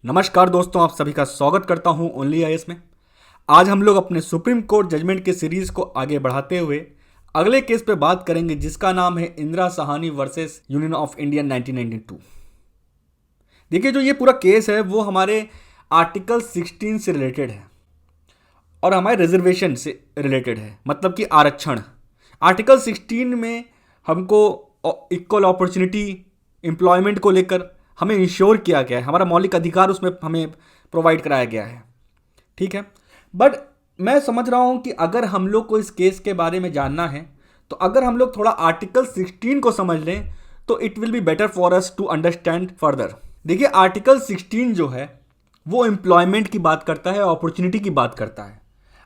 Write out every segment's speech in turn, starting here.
नमस्कार दोस्तों, आप सभी का स्वागत करता हूं ओनली आईएएस में। आज हम लोग अपने सुप्रीम कोर्ट जजमेंट के सीरीज को आगे बढ़ाते हुए अगले केस पे बात करेंगे, जिसका नाम है Indira Sahni versus Union of India 1992। देखिए, जो ये पूरा केस है वो हमारे आर्टिकल 16 से रिलेटेड है और हमारे रिजर्वेशन से रिलेटेड है, मतलब कि आरक्षण। आर्टिकल 16 में हमको इक्वल अपॉर्चुनिटी एम्प्लॉयमेंट को लेकर हमें इंश्योर किया गया है, हमारा मौलिक अधिकार उसमें हमें प्रोवाइड कराया गया है। ठीक है, बट मैं समझ रहा हूं कि अगर हम लोग को इस केस के बारे में जानना है तो अगर हम लोग थोड़ा आर्टिकल 16 को समझ लें तो it will be better for us to understand further. देखिए, आर्टिकल 16 जो है वो एम्प्लॉयमेंट की बात करता है, अपॉर्चुनिटी की बात करता है।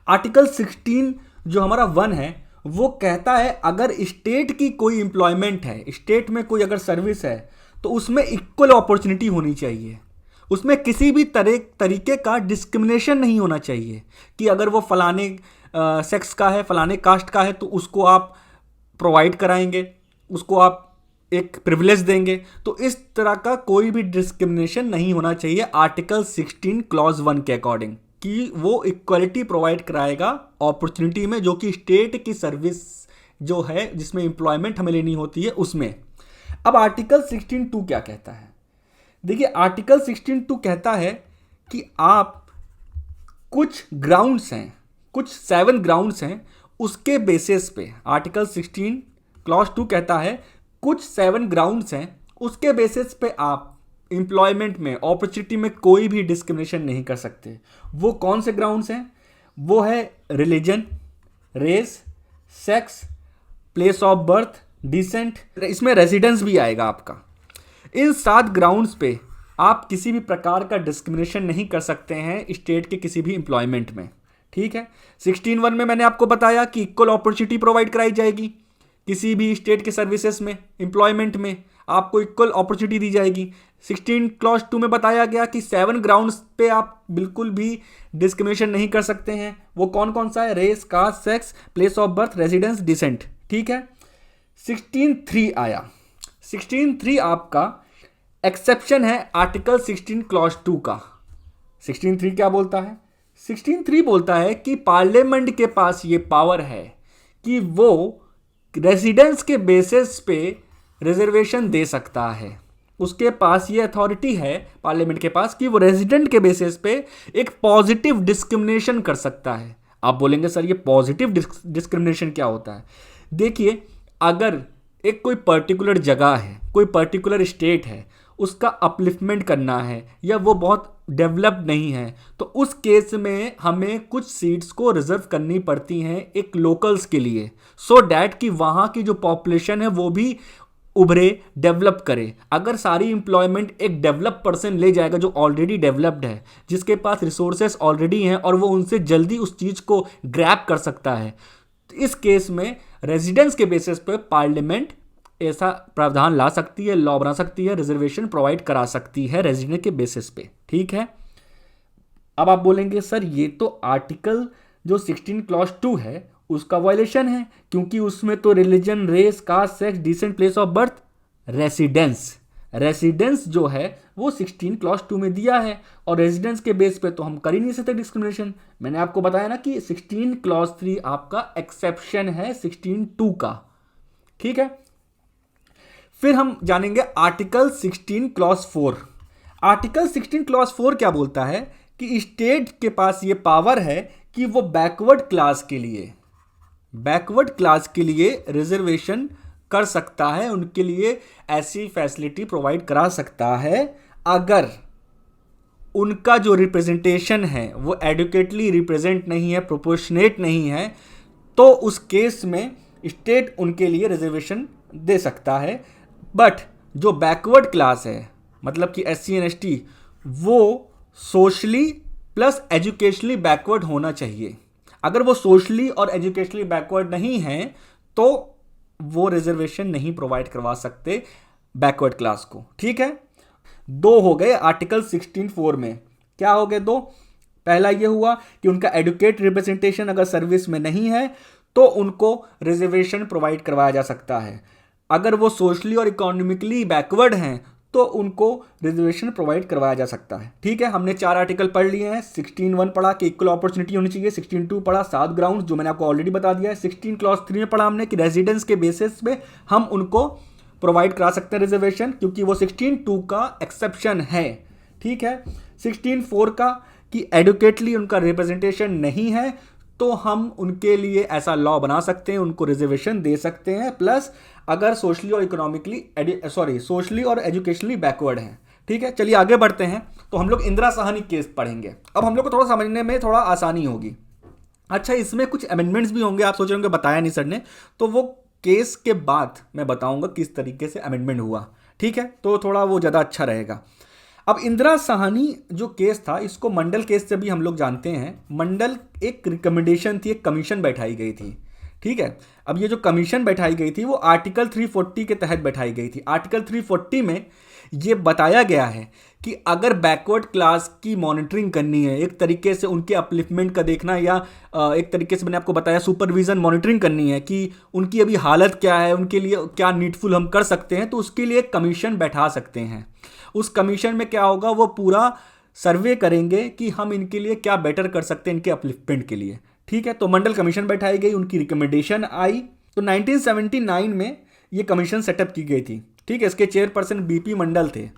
आर्टिकल 16 जो हमारा 1 है वो कहता है अगर स्टेट की कोई एम्प्लॉयमेंट है, स्टेट में कोई अगर सर्विस है तो उसमें इक्वल अपॉर्चुनिटी होनी चाहिए, उसमें किसी भी तरीके का डिस्क्रिमिनेशन नहीं होना चाहिए कि अगर वो फलाने सेक्स का है, फलाने कास्ट का है तो उसको आप प्रोवाइड कराएंगे, उसको आप एक प्रिविलेज देंगे। तो इस तरह का कोई भी डिस्क्रिमिनेशन नहीं होना चाहिए आर्टिकल 16 क्लॉज 1 के अकॉर्डिंग, कि वो इक्वलिटी प्रोवाइड कराएगा अपॉर्चुनिटी में, जो कि स्टेट की सर्विस जो है जिसमें एम्प्लॉयमेंट हमें लेनी होती है उसमें। अब आर्टिकल 16(2) क्या कहता है? देखिए, आर्टिकल 16(2) कहता है कि आप कुछ ग्राउंड्स हैं, कुछ 7 ग्राउंड्स हैं, उसके बेसिस पे आर्टिकल 16 क्लॉज 2 कहता है कुछ 7 ग्राउंड्स हैं, उसके बेसिस पे आप एम्प्लॉयमेंट में, अपॉर्चुनिटी में कोई भी डिस्क्रिमिनेशन नहीं कर सकते। वो कौन से ग्राउंड्स हैं? वो है religion, race, sex, place of birth, descent, इसमें रेजिडेंस भी आएगा आपका। इन 7 ग्राउंड्स पे आप किसी भी प्रकार का डिस्क्रिमिनेशन नहीं कर सकते हैं स्टेट के किसी भी एम्प्लॉयमेंट में। ठीक है, 16(1) में मैंने आपको बताया कि इक्वल अपॉर्चुनिटी प्रोवाइड कराई जाएगी, किसी भी स्टेट के सर्विसेज में, एम्प्लॉयमेंट में आपको इक्वल अपॉर्चुनिटी दी जाएगी। 16 क्लॉज 2 में बताया गया कि 7 ग्राउंड्स पे आप बिल्कुल भी डिस्क्रिमिनेशन नहीं कर सकते हैं। वो कौन कौन सा है? Race, caste, sex, place of birth, residence, descent. ठीक है, 16(3) आया। 16(3) आपका एक्सेप्शन है आर्टिकल 16 क्लॉज 2 का। 16(3) क्या बोलता है? 16(3) बोलता है कि पार्लियामेंट के पास ये पावर है कि वो रेजिडेंस के बेसिस पे रिजर्वेशन दे सकता है। उसके पास ये अथॉरिटी है पार्लियामेंट के पास कि वो रेजिडेंट के बेसिस पे एक पॉजिटिव डिस्क्रिमिनेशन कर सकता है। आप बोलेंगे सर ये पॉजिटिव डिस्क्रिमिनेशन क्या होता है? देखिए, अगर एक कोई पर्टिकुलर जगह है, कोई पर्टिकुलर स्टेट है, उसका अपलिफ्टमेंट करना है या वो बहुत डेवलप्ड नहीं है, तो उस केस में हमें कुछ सीट्स को रिजर्व करनी पड़ती हैं एक लोकल्स के लिए, सो डैट कि वहाँ की जो पॉपुलेशन है वो भी उभरे, डेवलप करे। अगर सारी एम्प्लॉयमेंट एक डेवलप पर्सन ले जाएगा जो ऑलरेडी डेवलप्ड है, जिसके पास रिसोर्सेस ऑलरेडी हैं और वो उनसे जल्दी उस चीज़ को ग्रैब कर सकता है, तो इस केस में रेजिडेंस के बेसिस पे पार्लियामेंट ऐसा प्रावधान ला सकती है, लॉ बना सकती है, रिजर्वेशन प्रोवाइड करा सकती है रेजिडेंट के बेसिस पे। ठीक है, अब आप बोलेंगे सर ये तो आर्टिकल जो 16 क्लॉज 2 है उसका वायलेशन है, क्योंकि उसमें तो religion, race, caste, sex, descent, place of birth, residence जो है वो 16 क्लॉज 2 में दिया है, और रेजिडेंस के बेस पे तो हम कर ही नहीं सकते डिस्क्रिमिनेशन। मैंने आपको बताया ना कि 16 क्लॉज 3 आपका एक्सेप्शन है 16(2) का। ठीक है, फिर हम जानेंगे आर्टिकल 16 क्लॉज 4। आर्टिकल 16 क्लॉज 4 क्या बोलता है कि स्टेट के पास ये पावर है कि वो बैकवर्ड क्लास के लिए रिजर्वेशन कर सकता है, उनके लिए ऐसी फैसिलिटी प्रोवाइड करा सकता है अगर उनका जो रिप्रेजेंटेशन है वो एडुकेटली रिप्रेजेंट नहीं है, प्रोपोर्शनेट नहीं है, तो उस केस में स्टेट उनके लिए रिजर्वेशन दे सकता है। बट जो बैकवर्ड क्लास है, मतलब कि SC एंड ST, वो सोशली प्लस एजुकेशनली बैकवर्ड होना चाहिए। अगर वो सोशली और एजुकेशनली बैकवर्ड नहीं है तो वो रिजर्वेशन नहीं प्रोवाइड करवा सकते बैकवर्ड क्लास को। ठीक है, 2 हो गए आर्टिकल 16(4) में। क्या हो गए 2? पहला ये हुआ कि उनका एडुकेट रिप्रेजेंटेशन अगर सर्विस में नहीं है तो उनको रिजर्वेशन प्रोवाइड करवाया जा सकता है। अगर वो सोशली और इकोनॉमिकली बैकवर्ड हैं तो उनको रिजर्वेशन प्रोवाइड करवाया जा सकता है। ठीक है, हमने 4 आर्टिकल पढ़ लिए हैं। 16(1) पढ़ा कि इक्वल अपॉर्चुनिटी होनी चाहिए, 16(2) पढ़ा 7 ग्राउंड जो मैंने आपको ऑलरेडी बता दिया है, 16 क्लॉज 3 में पढ़ा हमने कि रेजिडेंस के बेसिस पे हम उनको प्रोवाइड करा सकते हैं रिजर्वेशन, क्योंकि वो 16(2) का एक्सेप्शन है। ठीक है, 16(4) का कि एडुकेटली उनका रिप्रेजेंटेशन नहीं है, तो हम उनके लिए ऐसा लॉ बना सकते हैं, उनको रिजर्वेशन दे सकते हैं। प्लस अगर सोशली और इकोनॉमिकली सोशली और एजुकेशनली बैकवर्ड हैं। ठीक है, चलिए आगे बढ़ते हैं। तो हम लोग इंदिरा साहनी केस पढ़ेंगे। अब हम लोग को थोड़ा समझने में थोड़ा आसानी होगी। अच्छा, इसमें कुछ अमेंडमेंट्स भी होंगे, आप सोच रहे होंगे बताया नहीं सर ने, तो वो केस के बाद मैं बताऊंगा किस तरीके से अमेंडमेंट हुआ। ठीक है, तो थोड़ा वो ज़्यादा अच्छा रहेगा। अब इंदिरा साहनी जो केस था, इसको मंडल केस से भी हम लोग जानते हैं। मंडल एक रिकमेंडेशन थी, एक कमीशन बैठाई गई थी। ठीक है, अब ये जो कमीशन बैठाई गई थी वो आर्टिकल 340 के तहत बैठाई गई थी। आर्टिकल 340 में ये बताया गया है कि अगर बैकवर्ड क्लास की मॉनिटरिंग करनी है, एक तरीके से उनके अपलिफ्टमेंट का देखना, या एक तरीके से मैंने आपको बताया सुपरविजन मॉनिटरिंग करनी है कि उनकी अभी हालत क्या है, उनके लिए क्या नीडफुल हम कर सकते हैं, तो उसके लिए एक कमीशन बैठा सकते हैं। उस कमीशन में क्या होगा, वो पूरा सर्वे करेंगे कि हम इनके लिए क्या बेटर कर सकते हैं इनके अपलिफ्टमेंट के लिए। ठीक है, तो मंडल कमीशन बैठाई गई, उनकी रिकमेंडेशन आई। तो 1979 में ये कमीशन सेटअप की गई थी। ठीक है, इसके चेयरपर्सन बीपी मंडल थे।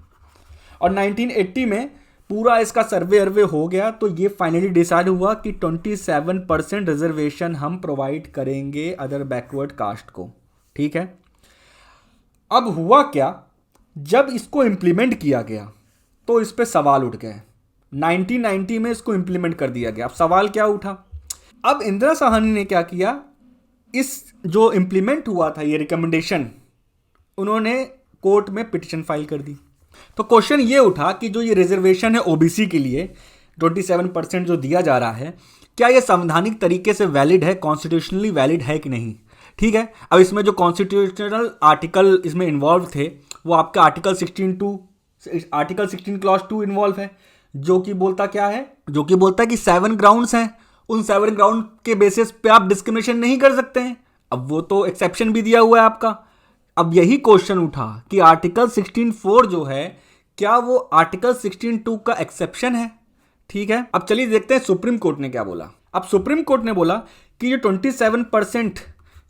और 1980 में पूरा इसका सर्वे हो गया, तो ये फाइनली डिसाइड हुआ कि 27% रिजर्वेशन हम प्रोवाइड करेंगे अदर बैकवर्ड कास्ट को। ठीक है, अब हुआ क्या, जब इसको इम्प्लीमेंट किया गया तो इस पे सवाल उठ गए। 1990 में इसको इम्प्लीमेंट कर दिया गया। अब सवाल क्या उठा, अब इंदिरा साहनी ने क्या किया, इस जो इम्प्लीमेंट हुआ था ये रिकमेंडेशन, उन्होंने कोर्ट में पिटिशन फाइल कर दी। तो क्वेश्चन ये उठा कि जो ये रिजर्वेशन है ओबीसी के लिए 27% जो दिया जा रहा है, क्या ये संवैधानिक तरीके से वैलिड है, कॉन्स्टिट्यूशनली वैलिड है कि नहीं। ठीक है, अब इसमें जो कॉन्स्टिट्यूशनल आर्टिकल इसमें इन्वॉल्व थे वो आपका आर्टिकल 16 क्लॉज 2 इन्वॉल्व है, जो कि बोलता क्या है, जो कि बोलता है कि 7 ग्राउंड्स हैं, उन 7 ग्राउंड के बेसिस पे आप डिस्क्रिमिनेशन नहीं कर सकते हैं। अब वो तो एक्सेप्शन भी दिया हुआ है आपका। अब यही क्वेश्चन उठा कि आर्टिकल 16(4) जो है, क्या वो आर्टिकल 16(2) का एक्सेप्शन है। ठीक है, अब चलिए देखते हैं सुप्रीम कोर्ट ने क्या बोला। अब सुप्रीम कोर्ट ने बोला कि जो 27%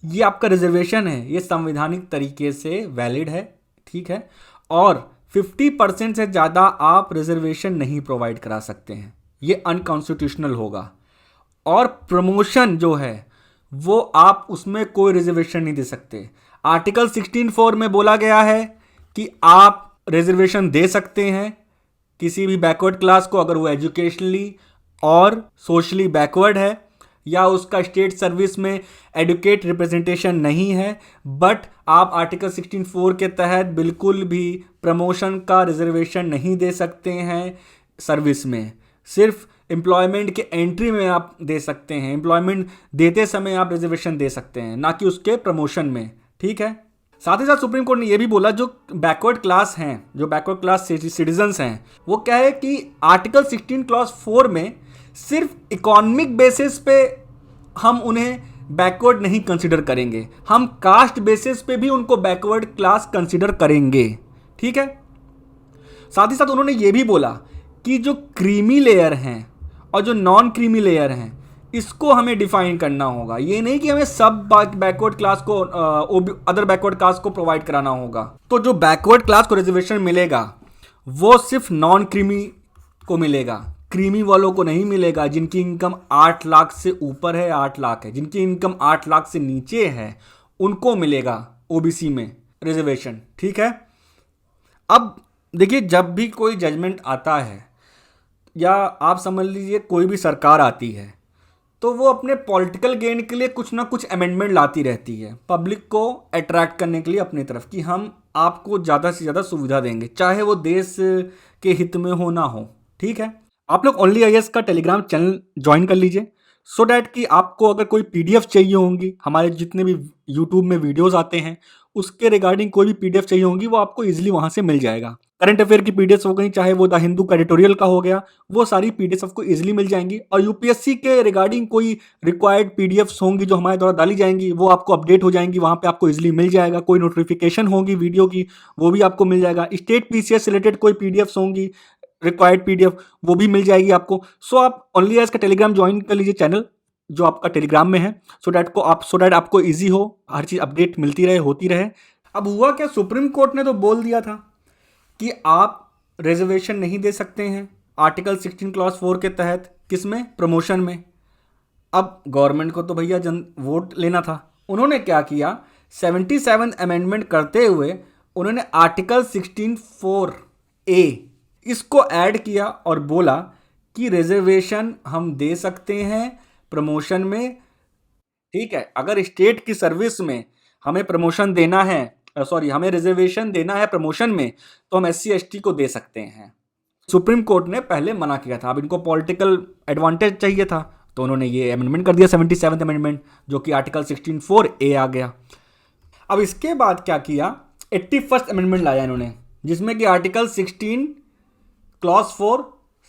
ये आपका रिजर्वेशन है, ये संवैधानिक तरीके से वैलिड है। ठीक है, और 50% से ज़्यादा आप रिजर्वेशन नहीं प्रोवाइड करा सकते हैं, ये अनकॉन्स्टिट्यूशनल होगा। और प्रमोशन जो है वो आप उसमें कोई रिजर्वेशन नहीं दे सकते। आर्टिकल 16(4) में बोला गया है कि आप रिजर्वेशन दे सकते हैं किसी भी बैकवर्ड क्लास को अगर वो एजुकेशनली और सोशली बैकवर्ड है, या उसका स्टेट सर्विस में एडुकेट रिप्रेजेंटेशन नहीं है, बट आप आर्टिकल 16(4) के तहत बिल्कुल भी प्रमोशन का रिजर्वेशन नहीं दे सकते हैं सर्विस में। सिर्फ एम्प्लॉयमेंट के एंट्री में आप दे सकते हैं, एम्प्लॉयमेंट देते समय आप रिजर्वेशन दे सकते हैं, ना कि उसके प्रमोशन में। ठीक है, साथ ही साथ सुप्रीम कोर्ट ने यह भी बोला जो बैकवर्ड क्लास हैं, जो बैकवर्ड क्लास सिटीजन्स हैं, वो क्या है कि आर्टिकल 16 क्लॉज 4 में सिर्फ इकोनॉमिक बेसिस पे हम उन्हें बैकवर्ड नहीं कंसिडर करेंगे, हम कास्ट बेसिस पे भी उनको बैकवर्ड क्लास कंसिडर करेंगे। ठीक है, साथ ही साथ उन्होंने ये भी बोला कि जो क्रीमी लेयर हैं और जो नॉन क्रीमी लेयर हैं, इसको हमें डिफाइन करना होगा। ये नहीं कि हमें सब बैकवर्ड क्लास को अदर बैकवर्ड क्लास को प्रोवाइड कराना होगा। तो जो बैकवर्ड क्लास को रिजर्वेशन मिलेगा वो सिर्फ नॉन क्रीमी को मिलेगा, क्रीमी वालों को नहीं मिलेगा। जिनकी इनकम 8 लाख से ऊपर है, 8 लाख है, जिनकी इनकम 8 लाख से नीचे है, उनको मिलेगा ओबीसी में रिजर्वेशन। ठीक है, अब देखिए, जब भी कोई जजमेंट आता है या आप समझ लीजिए कोई भी सरकार आती है, तो वो अपने पॉलिटिकल गेन के लिए कुछ ना कुछ अमेंडमेंट लाती रहती है, पब्लिक को अट्रैक्ट करने के लिए अपनी तरफ, कि हम आपको ज़्यादा से ज़्यादा सुविधा देंगे, चाहे वो देश के हित में हो ना हो। ठीक है, आप लोग ओनली आईएएस का टेलीग्राम चैनल ज्वाइन कर लीजिए, सो डैट कि आपको अगर कोई पीडीएफ चाहिए होंगी, हमारे जितने भी यूट्यूब में वीडियोज़ आते हैं उसके रिगार्डिंग कोई भी पीडीएफ चाहिए होंगी, वो आपको ईजिली वहाँ से मिल जाएगा। करंट अफेयर की पीडीएफ हो गई, चाहे वो द हिंदू का एडिटोरियल का हो गया, वो सारी पीडीएफ आपको इजीली मिल जाएंगी। और यूपीएससी के रिगार्डिंग कोई रिक्वायर्ड पीडीएफ्स होंगी जो हमारे द्वारा डाली जाएंगी, वो आपको अपडेट हो जाएंगी, वहां पे आपको इजीली मिल जाएगा। कोई नोटिफिकेशन होगी वीडियो की, वो भी आपको मिल जाएगा। स्टेट पीसीएस से रिलेटेड कोई पीडीएफ्स होंगी, रिक्वायर्ड पीडीएफ, वो भी मिल जाएगी आपको। सो आप ओनली एज का टेलीग्राम ज्वाइन कर लीजिए, चैनल जो आपका टेलीग्राम में है, सो डैट आपको ईजी हो, हर चीज़ अपडेट मिलती रहे, होती रहे। अब हुआ क्या, सुप्रीम कोर्ट ने तो बोल दिया था कि आप रिजर्वेशन नहीं दे सकते हैं आर्टिकल 16 क्लॉज 4 के तहत, किसमें, प्रमोशन में। अब गवर्नमेंट को तो भैया वोट लेना था। उन्होंने क्या किया, 77 अमेंडमेंट करते हुए उन्होंने आर्टिकल 16(4)A इसको ऐड किया और बोला कि रिजर्वेशन हम दे सकते हैं प्रमोशन में। ठीक है, अगर स्टेट की सर्विस में हमें प्रमोशन देना है, हमें रिजर्वेशन देना है प्रमोशन में, तो हम SC ST को दे सकते हैं। सुप्रीम कोर्ट ने पहले मना किया था। अब इनको पॉलिटिकल एडवांटेज चाहिए था, तो उन्होंने ये अमेंडमेंट कर दिया, 77 अमेंडमेंट, जो कि आर्टिकल 16(4)A आ गया। अब इसके बाद क्या किया, 81st अमेंडमेंट लाया इन्होंने, जिसमें कि article 16 clause 4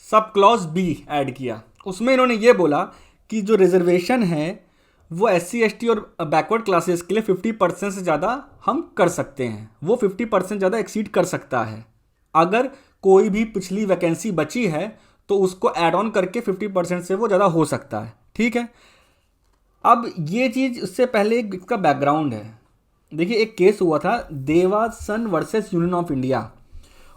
sub clause B add किया। उसमें इन्होंने ये बोला कि जो रिजर्वेशन है वो SC ST और बैकवर्ड क्लासेस के लिए 50% से ज़्यादा हम कर सकते हैं, वो 50% ज़्यादा एक्सीड कर सकता है। अगर कोई भी पिछली वैकेंसी बची है तो उसको ऐड ऑन करके 50% से वो ज़्यादा हो सकता है। ठीक है, अब ये चीज़, उससे पहले इसका बैकग्राउंड है। देखिए, एक केस हुआ था देवासन वर्सेस यूनियन ऑफ इंडिया,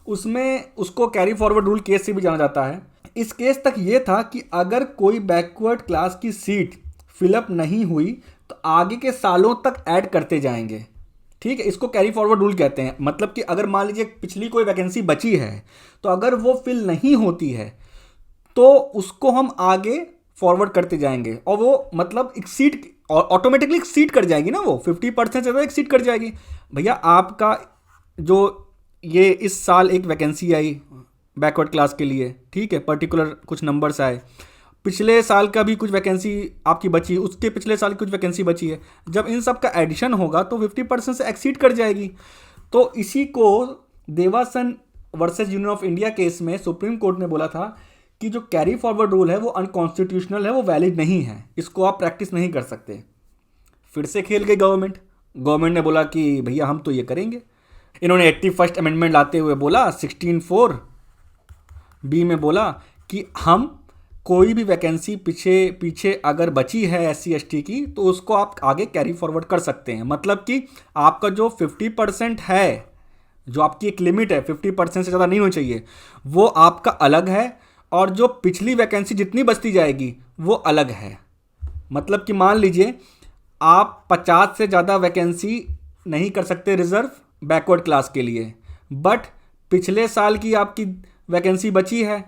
उसमें उसको कैरी फॉरवर्ड रूल केस से भी जाना जाता है। इस केस तक ये था कि अगर कोई बैकवर्ड क्लास की सीट फिलअप नहीं हुई तो आगे के सालों तक ऐड करते जाएंगे। ठीक है, इसको कैरी फॉरवर्ड रूल कहते हैं। मतलब कि अगर मान लीजिए पिछली कोई वैकेंसी बची है, तो अगर वो फिल नहीं होती है तो उसको हम आगे फॉरवर्ड करते जाएंगे, और वो मतलब एक सीट ऑटोमेटिकली एक्सीड कर जाएगी ना, वो 50% से ज़्यादा एक्सीड कर जाएगी। भैया, आपका जो ये इस साल एक वैकेंसी आई बैकवर्ड क्लास के लिए, ठीक है, पर्टिकुलर कुछ नंबर्स आए, पिछले साल का भी कुछ वैकेंसी आपकी बची, उसके पिछले साल की कुछ वैकेंसी बची है, जब इन सब का एडिशन होगा तो 50% से एक्सीड कर जाएगी। तो इसी को Devasan versus Union of India case में सुप्रीम कोर्ट ने बोला था कि जो कैरी फॉरवर्ड रूल है वो अनकॉन्स्टिट्यूशनल है, वो वैलिड नहीं है, इसको आप प्रैक्टिस नहीं कर सकते। फिर से खेल गई गवर्नमेंट ने बोला कि भैया हम तो ये करेंगे। इन्होंने 81st अमेंडमेंट लाते हुए बोला, 16(4)B में बोला कि हम कोई भी वैकेंसी पीछे अगर बची है SC ST की, तो उसको आप आगे कैरी फॉरवर्ड कर सकते हैं। मतलब कि आपका जो 50% है, जो आपकी एक लिमिट है, 50% से ज़्यादा नहीं होनी चाहिए, वो आपका अलग है, और जो पिछली वैकेंसी जितनी बचती जाएगी वो अलग है। मतलब कि मान लीजिए आप 50 से ज़्यादा वैकेंसी नहीं कर सकते रिजर्व बैकवर्ड क्लास के लिए, बट पिछले साल की आपकी वैकेंसी बची है,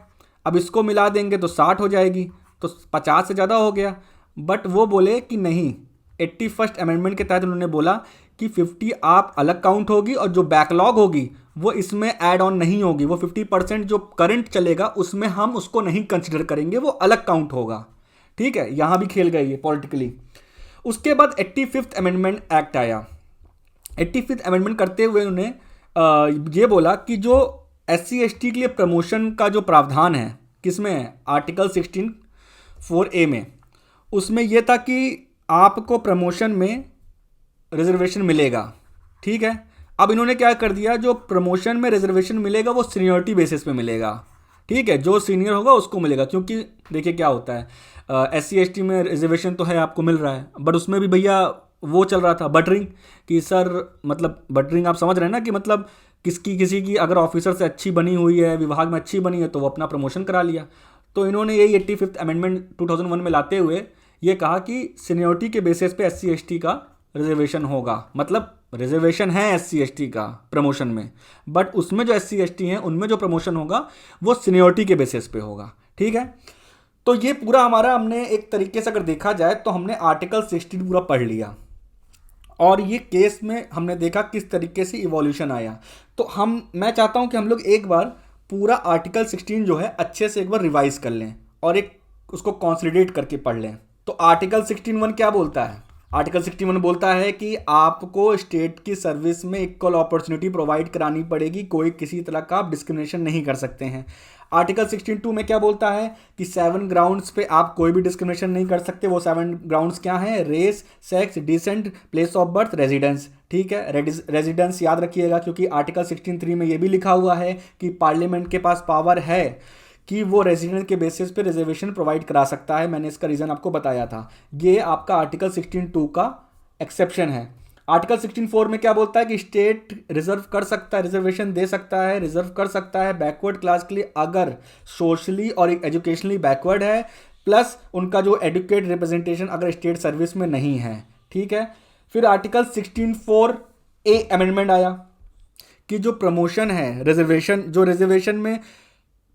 अब इसको मिला देंगे तो 60 हो जाएगी, तो 50 से ज़्यादा हो गया। बट वो बोले कि नहीं, 81st अमेंडमेंट के तहत उन्होंने बोला कि 50 आप अलग काउंट होगी, और जो बैकलॉग होगी वो इसमें ऐड ऑन नहीं होगी, वो 50% जो करंट चलेगा उसमें हम उसको नहीं कंसिडर करेंगे, वो अलग काउंट होगा। ठीक है, यहाँ भी खेल गई है पॉलिटिकली। उसके बाद 85th अमेंडमेंट एक्ट आया। 85th अमेंडमेंट करते हुए उन्होंने ये बोला कि जो SC ST के लिए प्रमोशन का जो प्रावधान है, किसमें है, आर्टिकल 16(4)A में, उसमें यह था कि आपको प्रमोशन में रिजर्वेशन मिलेगा। ठीक है, अब इन्होंने क्या कर दिया, जो प्रमोशन में रिजर्वेशन मिलेगा वो सीनियरिटी बेसिस पे मिलेगा। ठीक है, जो सीनियर होगा उसको मिलेगा, क्योंकि देखिए क्या होता है, SC ST में रिजर्वेशन तो है, आपको मिल रहा है, बट उसमें भी भैया वो चल रहा था बटरिंग, कि सर मतलब बटरिंग आप समझ रहे हैं ना, कि मतलब किसी की अगर ऑफिसर से अच्छी बनी हुई है, विभाग में अच्छी बनी है, तो वो अपना प्रमोशन करा लिया। तो इन्होंने यही 85th अमेंडमेंट 2001 में लाते हुए ये कहा कि सीनियरिटी के बेसिस पे SC ST का रिजर्वेशन होगा। मतलब रिजर्वेशन है SC ST का प्रमोशन में, बट उसमें जो SC ST हैं उनमें जो प्रमोशन होगा वो सीनियरिटी के बेसिस पे होगा। ठीक है, तो ये पूरा हमारा, हमने एक तरीके से अगर देखा जाए तो हमने आर्टिकल 16 पूरा पढ़ लिया, और ये केस में हमने देखा किस तरीके से इवोल्यूशन आया। तो मैं चाहता हूं कि हम लोग एक बार पूरा आर्टिकल 16 जो है अच्छे से एक बार रिवाइज कर लें और एक उसको कंसोलिडेट करके पढ़ लें। तो आर्टिकल 16(1) क्या बोलता है? आर्टिकल 61 बोलता है कि आपको स्टेट की सर्विस में इक्वल अपॉर्चुनिटी प्रोवाइड करानी पड़ेगी, कोई किसी तरह का आप डिस्क्रिमिनेशन नहीं कर सकते हैं। आर्टिकल 16(2) में क्या बोलता है कि 7 ग्राउंड्स पे आप कोई भी डिस्क्रिमिनेशन नहीं कर सकते। वो 7 ग्राउंड्स क्या हैं? Race, sex, descent, place of birth, residence. ठीक है, रेजिडेंस याद रखिएगा, क्योंकि आर्टिकल 16(3) में ये भी लिखा हुआ है कि पार्लियामेंट के पास पावर है कि वो रेजिडेंट के बेसिस पे रिजर्वेशन प्रोवाइड करा सकता है। मैंने इसका रीज़न आपको बताया था। ये आपका आर्टिकल 16(2) का एक्सेप्शन है। आर्टिकल 16(4) में क्या बोलता है कि स्टेट रिजर्व कर सकता है, रिजर्वेशन दे सकता है, रिजर्व कर सकता है बैकवर्ड क्लास के लिए अगर सोशली और एजुकेशनली बैकवर्ड है, प्लस उनका जो एडुकेट रिप्रेजेंटेशन अगर स्टेट सर्विस में नहीं है। ठीक है, फिर आर्टिकल 16(4)A अमेंडमेंट आया कि जो प्रमोशन है, रिजर्वेशन, जो रिजर्वेशन में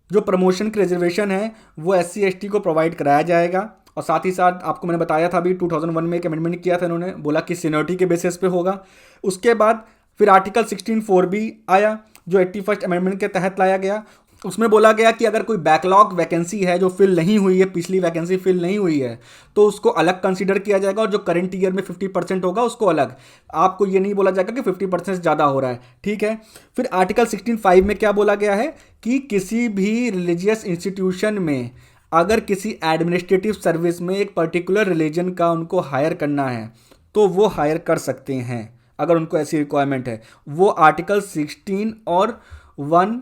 जो प्रमोशन की रिजर्वेशन है वो SC ST को प्रोवाइड कराया जाएगा। और साथ ही साथ आपको मैंने बताया था अभी 2001 में एक अमेंडमेंट किया था इन्होंने, बोला कि सीनियरिटी के बेसिस पे होगा। उसके बाद फिर आर्टिकल 16(4) भी आया जो 81st अमेंडमेंट के तहत लाया गया। उसमें बोला गया कि अगर कोई बैकलॉग वैकेंसी है जो फिल नहीं हुई है, पिछली वैकेंसी फिल नहीं हुई है, तो उसको अलग कंसीडर किया जाएगा, और जो करंट ईयर में 50% होगा उसको अलग। आपको ये नहीं बोला जाएगा कि 50% से ज़्यादा हो रहा है। ठीक है, फिर आर्टिकल 16(5) में क्या बोला गया है कि किसी भी रिलीजियस इंस्टीट्यूशन में अगर किसी एडमिनिस्ट्रेटिव सर्विस में एक पर्टिकुलर रिलीजन का उनको हायर करना है तो वो हायर कर सकते हैं अगर उनको ऐसी रिक्वायरमेंट है। वो आर्टिकल 16(1)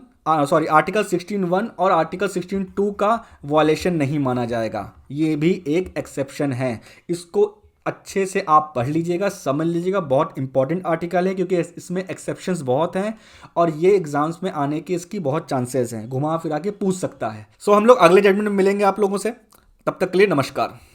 और आर्टिकल 16(2) का वायलेशन नहीं माना जाएगा। ये भी एक एक्सेप्शन है। इसको अच्छे से आप पढ़ लीजिएगा, समझ लीजिएगा, बहुत इंपॉर्टेंट आर्टिकल है क्योंकि इसमें एक्सेप्शंस बहुत हैं और ये एग्जाम्स में आने की इसकी बहुत चांसेस हैं, घुमा फिरा के पूछ सकता है। सो हम लोग अगले जजमेंट में मिलेंगे आप लोगों से, तब तक के लिए नमस्कार।